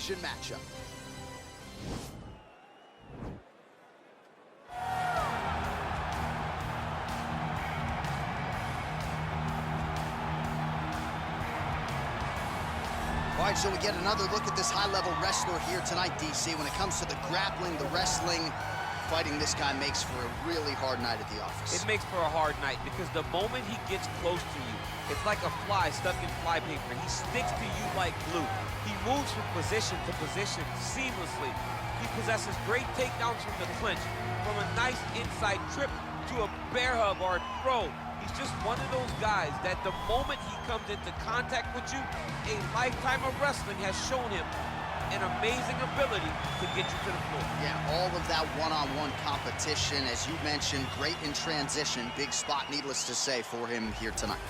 decision matchup. All right, so we get another look at this high-level wrestler here tonight, DC. When it comes to the grappling, the wrestling, fighting this guy makes for a really hard night at the office. It makes for a hard night because the moment he gets close to you, it's like a fly stuck in flypaper. He sticks to you like glue. He moves from position to position seamlessly. He possesses great takedowns from the clinch, from a nice inside trip to a bear hug or a throw. He's just one of those guys that the moment he comes into contact with you, a lifetime of wrestling has shown him an amazing ability to get you to the floor. Yeah, all of that one-on-one competition, as you mentioned, great in transition. Big spot, needless to say, for him here tonight.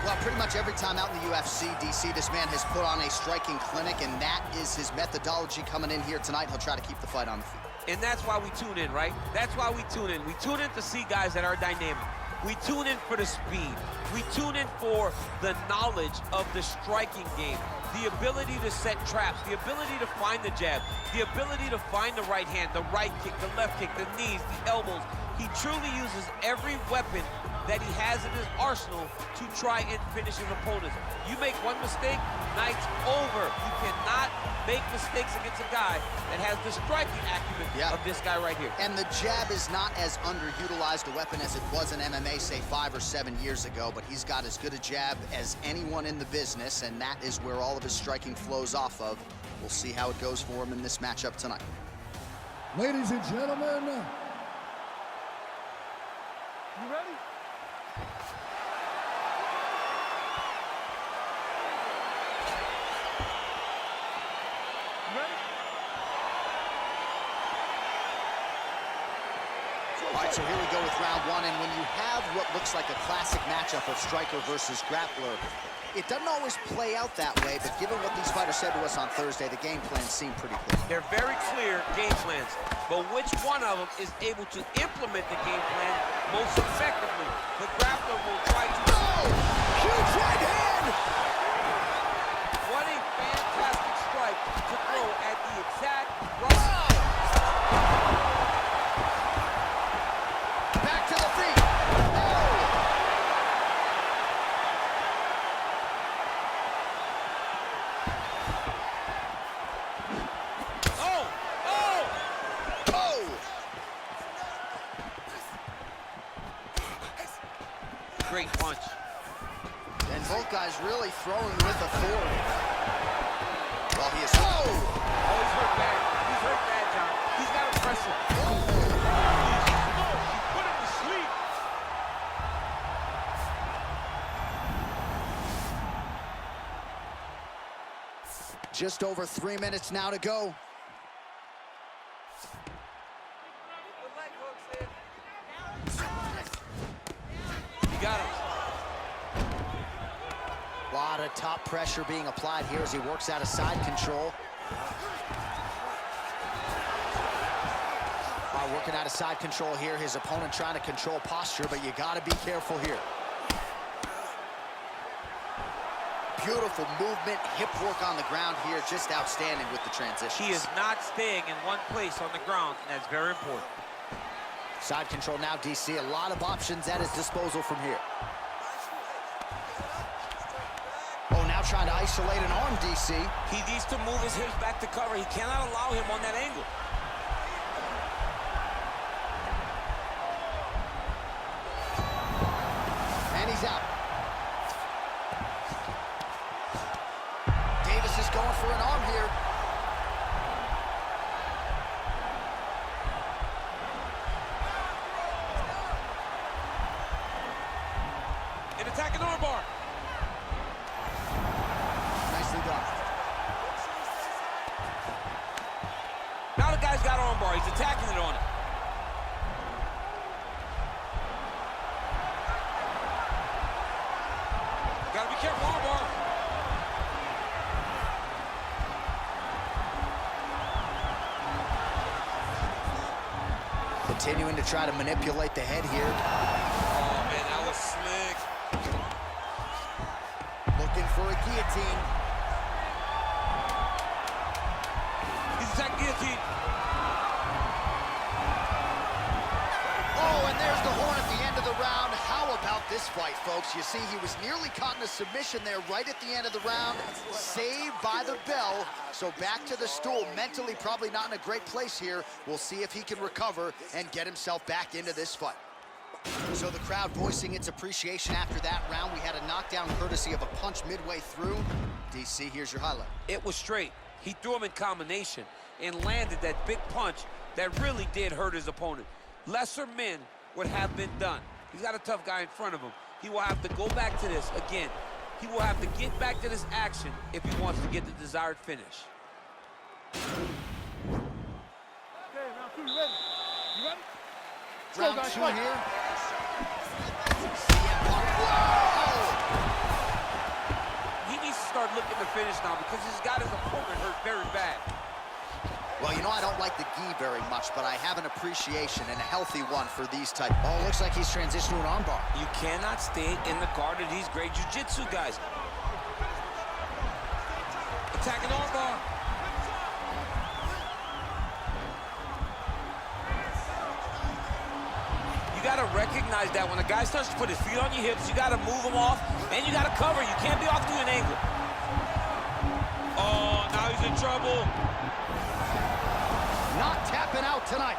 Well, pretty much every time out in the UFC, DC, this man has put on a striking clinic, and that is his methodology coming in here tonight. He'll try to keep the fight on the feet. And that's why we tune in, right? That's why we tune in. We tune in to see guys that are dynamic. We tune in for the speed. We tune in for the knowledge of the striking game, the ability to set traps, the ability to find the jab, the ability to find the right hand, the right kick, the left kick, the knees, the elbows. He truly uses every weapon that he has in his arsenal to try and finish his opponents. You make one mistake, night's over. You cannot make mistakes against a guy that has the striking acumen of this guy right here. And the jab is not as underutilized a weapon as it was in MMA, say 5 or 7 years ago, but he's got as good a jab as anyone in the business, and that is where all of his striking flows off of. We'll see how it goes for him in this matchup tonight. Ladies and gentlemen, you ready? All right, so here we go with round one, and when you have what looks like a classic matchup of striker versus grappler, it doesn't always play out that way, but given what these fighters said to us on Thursday, the game plans seem pretty clear. They're very clear game plans, but which one of them is able to implement the game plan most effectively? The grappler will try to... Oh! Huge right hand! What a fantastic strike to throw at the exact right... Back to the feet. Oh! Oh! Oh! Great punch. And both guys really throwing with authority. Well, he is... Oh! Oh, he's hurt bad. He's hurt bad, John. He's got to press him. Just over 3 minutes now to go. You got him. A lot of top pressure being applied here as he works out of side control. Working out of side control here. His opponent trying to control posture, but you got to be careful here. Beautiful movement, hip work on the ground here, just outstanding with the transition. He is not staying in one place on the ground, and that's very important. Side control now, DC. A lot of options at his disposal from here. Oh, now trying to isolate an arm, DC. He needs to move his hips back to cover. He cannot allow him on that angle. And he's out. Is going for an arm here. An attacking armbar. Nicely done. Now the guy's got armbar. He's attacking it on it. Gotta be careful, armbar. Continuing to try to manipulate the head here. Oh, man, that was slick. Looking guillotine. He's attacking guillotine. Oh, and there's the horn at the end of the round. How about this fight, folks? You see, he was nearly caught in a submission there right at the end of the round. Saved by the bell. So back to the stool. Mentally probably not in a great place here. We'll see if he can recover and get himself back into this fight. So the crowd voicing its appreciation after that round. We had a knockdown courtesy of a punch midway through. DC, here's your highlight. It was straight. He threw him in combination and landed that big punch that really did hurt his opponent. Lesser men would have been done. He's got a tough guy in front of him. He will have to go back to this again. He will have to get back to this action if he wants to get the desired finish. Okay, round 2, you ready? You ready? Round guys, 2 fight. here. He needs to start looking to finish now because he's got his opponent hurt very bad. Well, you know, I don't like the gi very much, but I have an appreciation and a healthy one for these type. Oh, looks like he's transitioned to an armbar. You cannot stay in the guard of these great jiu-jitsu guys. Attacking armbar. You got to recognize that when a guy starts to put his feet on your hips, you got to move him off, and you got to cover. You can't be off to an angle. Oh, now he's in trouble. Not tapping out tonight.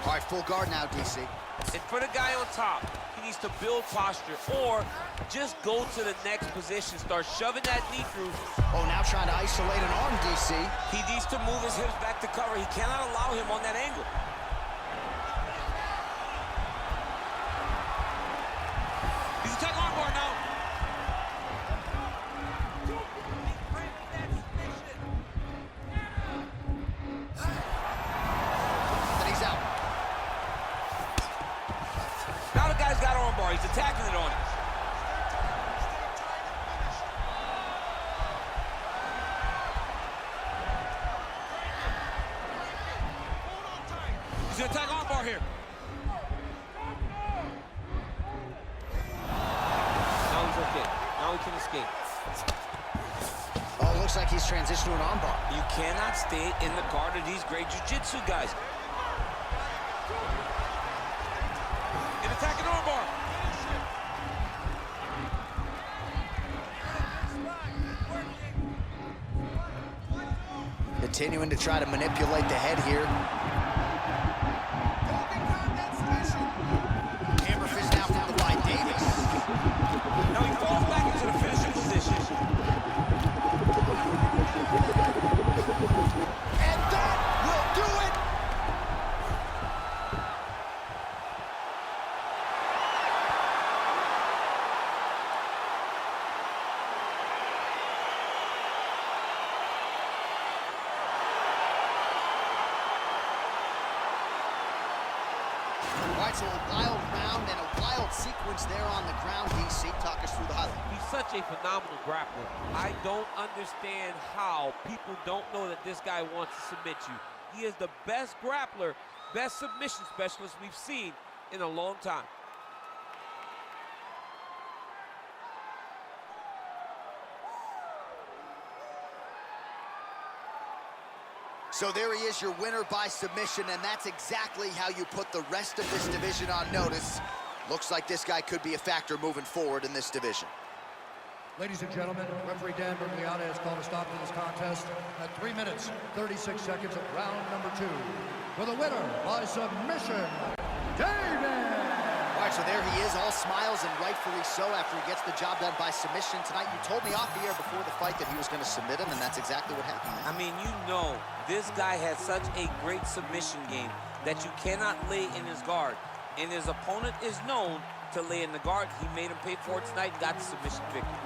All right, full guard now, DC. And for the guy on top, he needs to build posture or just go to the next position, start shoving that knee through. Oh, now trying to isolate an arm, DC. He needs to move his hips back to cover. He cannot allow him on that angle. He's attacking armbar now. Then he's out. Now the guy's got armbar. He's attacking it on him. He's gonna attack armbar here. Now he's okay. Now he can escape. Oh, looks like he's transitioned to an armbar. You cannot stay in the guard of these great jiu-jitsu guys. And attacking armbar. Continuing to try to manipulate the head here. Hammer fist now found by Davis. Now he falls back into the finishing position. And that will do it. All right, so a wild round and a wild sequence there on the ground. DC, talk us through the highlight. He's such a phenomenal grappler. I don't understand how people don't know that this guy wants to submit you. He is the best grappler, best submission specialist we've seen in a long time. So there he is, your winner by submission, and that's exactly how you put the rest of this division on notice. Looks like this guy could be a factor moving forward in this division. Ladies and gentlemen, referee Dan Bergliana has called a stop to this contest at 3 minutes, 36 seconds of round number 2. For the winner by submission, David! All right, so there he is, all smiles, and rightfully so after he gets the job done by submission tonight. You told me off the air before the fight that he was going to submit him, and that's exactly what happened. I mean, you know, this guy has such a great submission game that you cannot lay in his guard. And his opponent is known to lay in the guard. He made him pay for it tonight and got the submission victory.